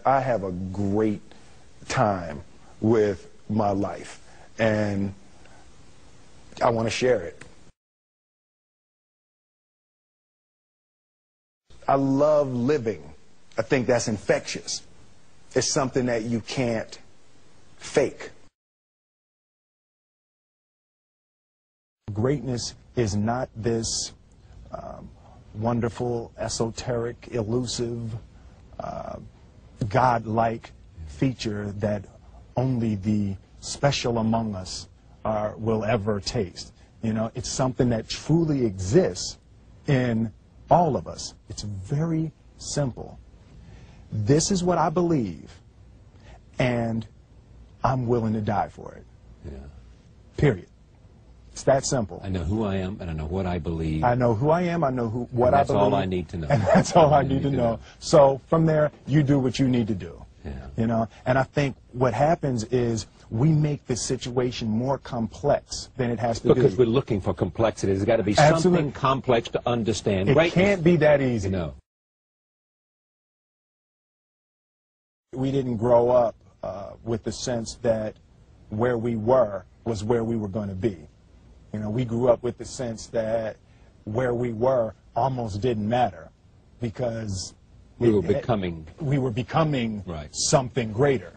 I have a great time with my life, and I want to share it. I love living. I think that's infectious. It's something that you can't fake. Greatness is not this wonderful, esoteric, elusive, God-like feature that only the special among us will ever taste. You know, it's something that truly exists in all of us. It's very simple. This is what I believe, and I'm willing to die for it. Yeah. Period. It's that simple. I know who I am, and I know what I believe. I know who I am, I know what I believe. That's all I need to know. And that's all I need to know. So from there, you do what you need to do. Yeah. You know, and I think what happens is we make the situation more complex than it has to be. Because we're looking for complexity. There's got to be something complex to understand. It can't be that easy. No. We didn't grow up with the sense that where we were was where we were going to be. You know, we grew up with the sense that where we were almost didn't matter because we were becoming right. Something greater.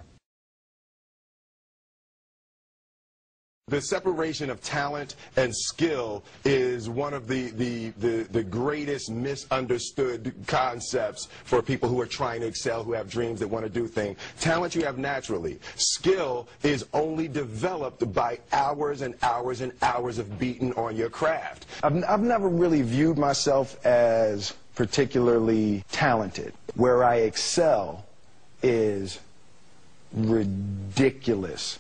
The separation of talent and skill is one of the greatest misunderstood concepts for people who are trying to excel, who have dreams, that want to do things. Talent you have naturally. Skill is only developed by hours and hours and hours of beating on your craft. I've never really viewed myself as particularly talented. Where I excel is ridiculous,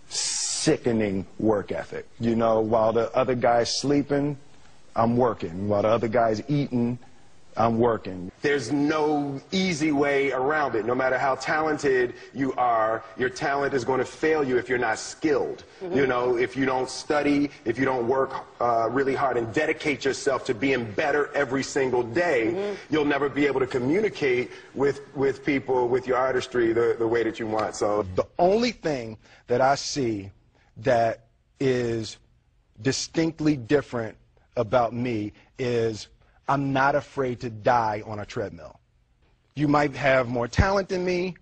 sickening work ethic. You know, while the other guy's sleeping, I'm working. While the other guy's eating, I'm working. There's no easy way around it. No matter how talented you are, your talent is going to fail you if you're not skilled. Mm-hmm. You know, if you don't study, if you don't work really hard and dedicate yourself to being better every single day, mm-hmm. you'll never be able to communicate with people, with your artistry, the way that you want. So the only thing that I see that is distinctly different about me is I'm not afraid to die on a treadmill. You might have more talent than me,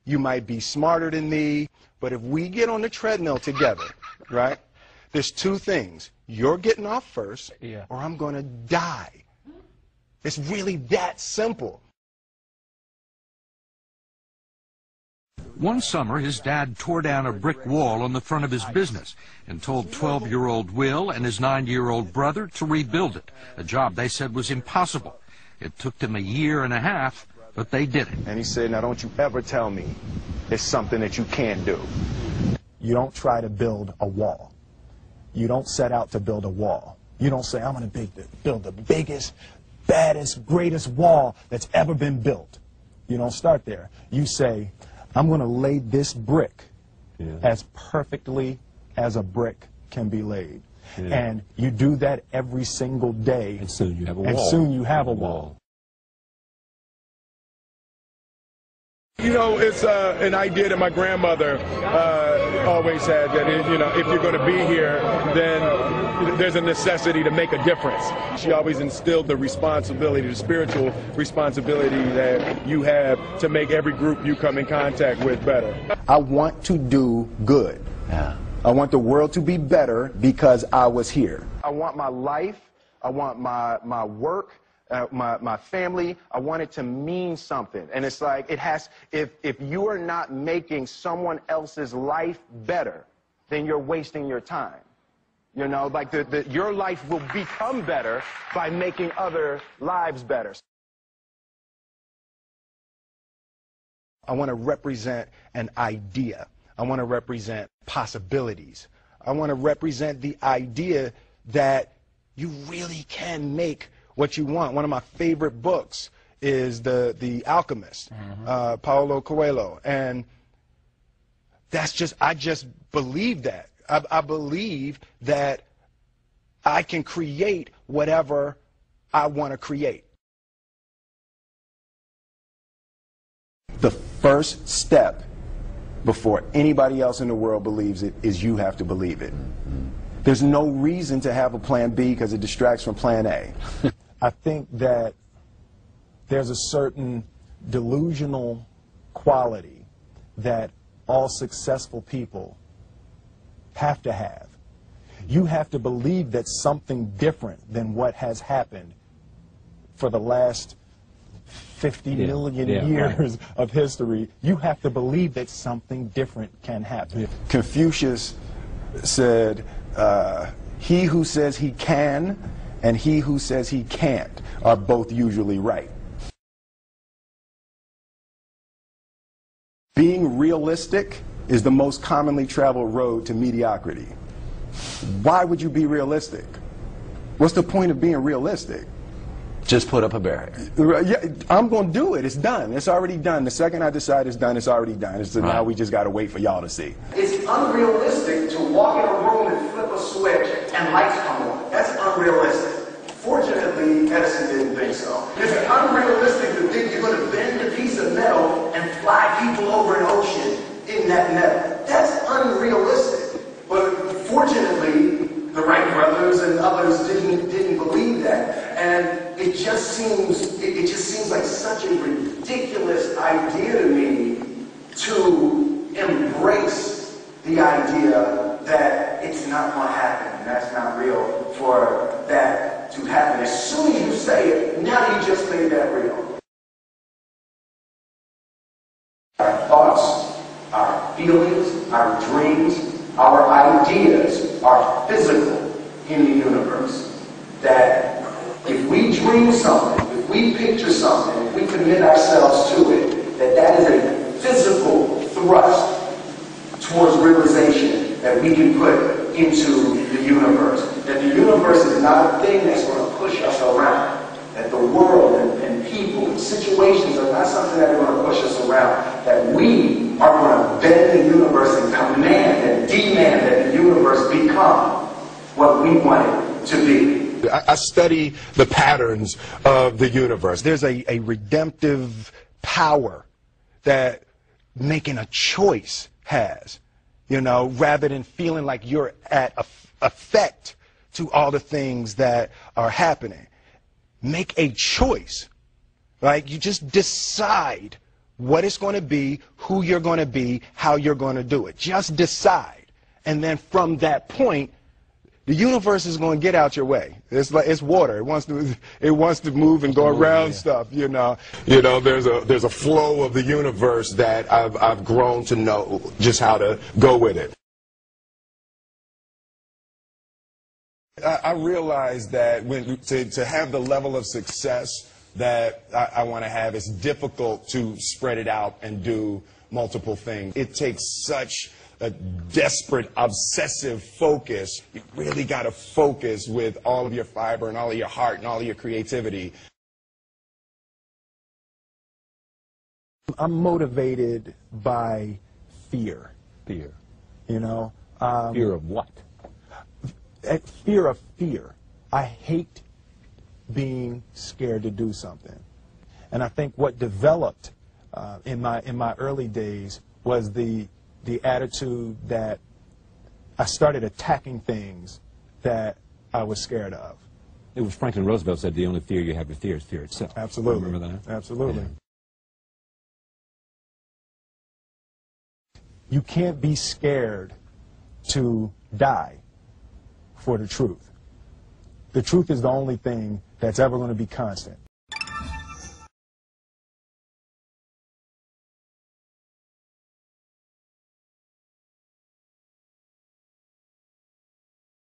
you might be smarter than me, but if we get on the treadmill together, right, there's two things. You're getting off first, or I'm going to die. It's really that simple. One summer, his dad tore down a brick wall on the front of his business and told 12-year-old Will and his 9-year-old brother to rebuild it, a job they said was impossible. It took them a year and a half, but they did it. And he said, now don't you ever tell me it's something that you can't do. You don't try to build a wall. You don't set out to build a wall. You don't say, I'm going to build the biggest, baddest, greatest wall that's ever been built. You don't start there. You say, I'm going to lay this brick as perfectly as a brick can be laid. And you do that every single day. And soon you have a wall. And soon you have a wall. You know, it's an idea that my grandmother always had, that if you're going to be here, then there's a necessity to make a difference. She always instilled the responsibility, the spiritual responsibility that you have to make every group you come in contact with better. I want to do good. Yeah. I want the world to be better because I was here. I want my life, I want my work, my family, I want it to mean something. And it's like, it has, if you are not making someone else's life better, then you're wasting your time. You know, like your life will become better by making other lives better. I want to represent an idea. I want to represent possibilities. I want to represent the idea that you really can make what you want. One of my favorite books is The Alchemist, Paulo Coelho, and I just believe that. I believe that I can create whatever I want to create. The first step before anybody else in the world believes it is you have to believe it. There's no reason to have a plan B because it distracts from plan A. I think that there's a certain delusional quality that all successful people have to have. You have to believe that something different than what has happened for the last 50 million years of history. You have to believe that something different can happen. Confucius said, he who says he can and he who says he can't are both usually right. Being realistic is the most commonly traveled road to mediocrity. Why would you be realistic? What's the point of being realistic? Just put up a barrier. Yeah, I'm going to do it. It's done. It's already done. The second I decide it's done, it's already done. So now we just got to wait for y'all to see. It's unrealistic to walk in a room and flip a switch and lights come on. That's unrealistic. Fortunately, Edison didn't think so. It's unrealistic to think you're going to bend a piece of metal and fly people over an ocean in that metal. That's unrealistic. But fortunately, the Wright brothers and others didn't believe that. And it just seems like such a ridiculous idea to me to embrace the idea that it's not going to happen and that's not real for that to happen. As soon as you say it, now you just made that real. Our thoughts, our feelings, our dreams, our ideas are physical in the universe. That if we dream something, if we picture something, if we commit ourselves to it, that is a physical thrust towards realization that we can put into the universe. That the universe is not a thing that's going to push us around. That the world and people and situations are not something that are going to push us around. That we are going to bend the universe and command and demand that the universe become what we want it to be. I study the patterns of the universe. There's a redemptive power that making a choice has, you know, rather than feeling like you're at effect to all the things that are happening. Make a choice, right? You just decide what it's going to be, who you're going to be, how you're going to do it. Just decide. And then from that point, the universe is going to get out your way. It's like it's water. It wants to move and go around stuff. You know, there's a flow of the universe that I've grown to know just how to go with it. I realize that to have the level of success that I want to have, it's difficult to spread it out and do multiple things. It takes such a desperate, obsessive focus. You really got to focus with all of your fiber and all of your heart and all of your creativity. I'm motivated by fear. Fear. You know? Fear of what? Fear of fear. I hate being scared to do something. And I think what developed in my early days was the attitude that I started attacking things that I was scared of. It was Franklin Roosevelt said the only fear you have to fear is fear itself. Absolutely. Remember that? Absolutely. Yeah. You can't be scared to die for the truth. The truth is the only thing that's ever going to be constant.